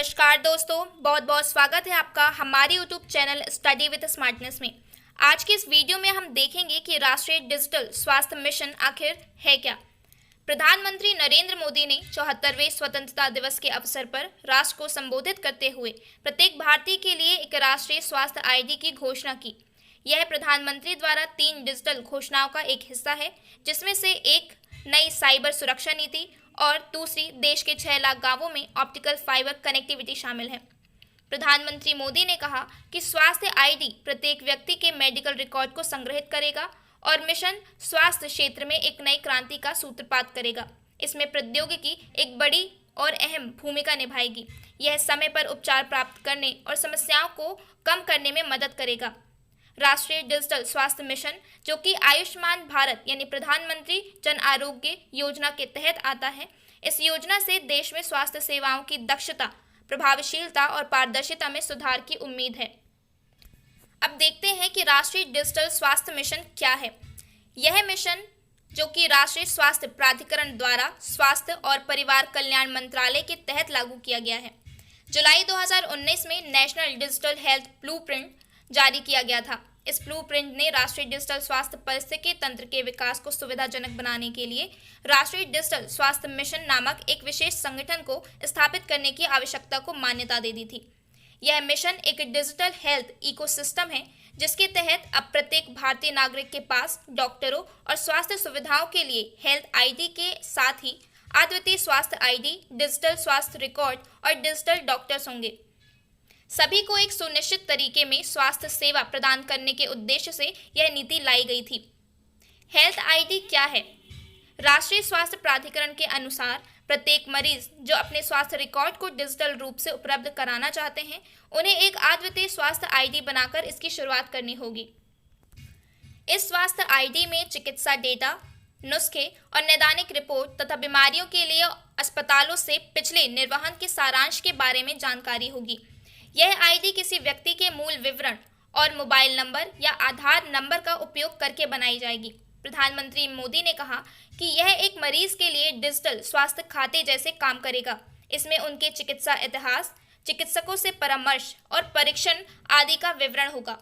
नमस्कार दोस्तों, बहुत बहुत स्वागत है आपका हमारे YouTube channel study with smartness में। आज की इस वीडियो में हम देखेंगे कि राष्ट्रीय डिजिटल स्वास्थ्य मिशन आखिर है क्या। प्रधानमंत्री नरेंद्र मोदी ने 74वें स्वतंत्रता दिवस के अवसर पर राष्ट्र को संबोधित करते हुए प्रत्येक भारतीय के लिए एक राष्ट्रीय स्वास्थ्य आईडी की घोषणा की। यह प्रधानमंत्री द्वारा 3 डिजिटल घोषणाओं का एक हिस्सा है, जिसमें से एक नई साइबर सुरक्षा नीति और दूसरी देश के 6 लाख गांवों में ऑप्टिकल फाइबर कनेक्टिविटी शामिल है। प्रधानमंत्री मोदी ने कहा कि स्वास्थ्य आईडी प्रत्येक व्यक्ति के मेडिकल रिकॉर्ड को संग्रहित करेगा और मिशन स्वास्थ्य क्षेत्र में एक नई क्रांति का सूत्रपात करेगा। इसमें प्रौद्योगिकी एक बड़ी और अहम भूमिका निभाएगी। यह समय पर उपचार प्राप्त करने और समस्याओं को कम करने में मदद करेगा। राष्ट्रीय डिजिटल स्वास्थ्य मिशन, जो कि आयुष्मान भारत यानी प्रधानमंत्री जन आरोग्य योजना के तहत आता है, इस योजना से देश में स्वास्थ्य सेवाओं की दक्षता, प्रभावशीलता और पारदर्शिता में सुधार की उम्मीद है। अब देखते हैं कि राष्ट्रीय डिजिटल स्वास्थ्य मिशन क्या है। यह मिशन, जो कि राष्ट्रीय स्वास्थ्य प्राधिकरण द्वारा स्वास्थ्य और परिवार कल्याण मंत्रालय के तहत लागू किया गया है। जुलाई 2019 में नेशनल डिजिटल हेल्थ ब्लूप्रिंट जारी किया गया था। इस ब्लूप्रिंट ने राष्ट्रीय डिजिटल स्वास्थ्य पारिस्थितिकी तंत्र के विकास को सुविधाजनक बनाने के लिए राष्ट्रीय डिजिटल स्वास्थ्य मिशन नामक एक विशेष संगठन को स्थापित करने की आवश्यकता को मान्यता दे दी थी। यह मिशन एक डिजिटल हेल्थ इकोसिस्टम है, जिसके तहत अब प्रत्येक भारतीय नागरिक के पास डॉक्टरों और स्वास्थ्य सुविधाओं के लिए हेल्थ आईडी के साथ ही अद्वितीय स्वास्थ्य आईडी, डिजिटल स्वास्थ्य रिकॉर्ड और डिजिटल डॉक्टर्स होंगे। सभी को एक सुनिश्चित तरीके में स्वास्थ्य सेवा प्रदान करने के उद्देश्य से यह नीति लाई गई थी। हेल्थ आईडी क्या है? राष्ट्रीय स्वास्थ्य प्राधिकरण के अनुसार प्रत्येक मरीज जो अपने स्वास्थ्य रिकॉर्ड को डिजिटल रूप से उपलब्ध कराना चाहते हैं, उन्हें एक अद्वितीय स्वास्थ्य आईडी बनाकर इसकी शुरुआत करनी होगी। इस स्वास्थ्य आईडी में चिकित्सा डेटा, नुस्खे और नैदानिक रिपोर्ट तथा बीमारियों के लिए अस्पतालों से पिछले निर्वहन के सारांश के बारे में जानकारी होगी। यह आईडी किसी व्यक्ति के मूल विवरण और मोबाइल नंबर या आधार नंबर का उपयोग करके बनाई जाएगी। प्रधानमंत्री मोदी ने कहा कि यह एक मरीज के लिए डिजिटल स्वास्थ्य खाते जैसे काम करेगा। इसमें उनके चिकित्सा इतिहास, चिकित्सकों से परामर्श और परीक्षण आदि का विवरण होगा।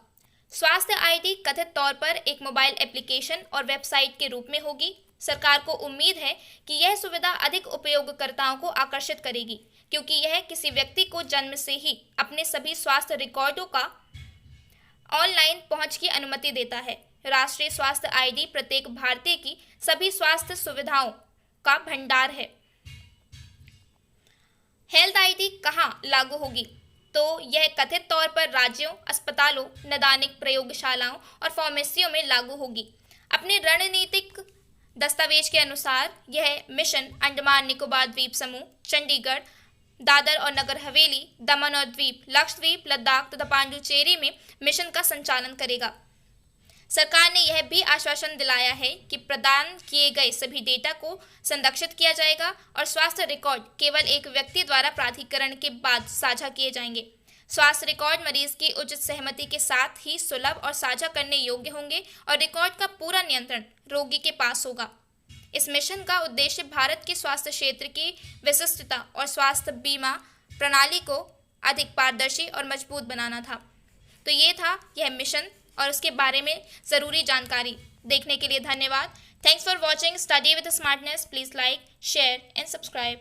स्वास्थ्य आईडी कथित तौर पर एक मोबाइल एप्लीकेशन और वेबसाइट के रूप में होगी। सरकार को उम्मीद है कि यह सुविधा अधिक उपयोगकर्ताओं को आकर्षित करेगी, क्योंकि यह किसी व्यक्ति को जन्म से ही अपने सभी स्वास्थ्य रिकॉर्डों का ऑनलाइन पहुंच की अनुमति देता है। राष्ट्रीय स्वास्थ्य आईडी प्रत्येक भारतीय की सभी स्वास्थ्य सुविधाओं का भंडार है। हेल्थ आईडी कहां लागू होगी? तो यह कथित तौर पर राज्यों, अस्पतालों, नैदानिक प्रयोगशालाओं और फार्मेसियों में लागू होगी। अपने रणनीतिक दस्तावेज के अनुसार यह मिशन अंडमान निकोबार द्वीप समूह, चंडीगढ़, दादर और नगर हवेली, दमन और द्वीप, लक्षद्वीप, लद्दाख तथा पांडुचेरी में मिशन का संचालन करेगा। सरकार ने यह भी आश्वासन दिलाया है कि प्रदान किए गए सभी डेटा को संरक्षित किया जाएगा और स्वास्थ्य रिकॉर्ड केवल एक व्यक्ति द्वारा प्राधिकरण के बाद साझा किए जाएंगे। स्वास्थ्य रिकॉर्ड मरीज की उचित सहमति के साथ ही सुलभ और साझा करने योग्य होंगे और रिकॉर्ड का पूरा नियंत्रण रोगी के पास होगा। इस मिशन का उद्देश्य भारत के स्वास्थ्य क्षेत्र की विशिष्टता और स्वास्थ्य बीमा प्रणाली को अधिक पारदर्शी और मजबूत बनाना था। तो ये था यह मिशन और उसके बारे में ज़रूरी जानकारी। देखने के लिए धन्यवाद। Thanks for watching study with smartness. Please like, share and subscribe.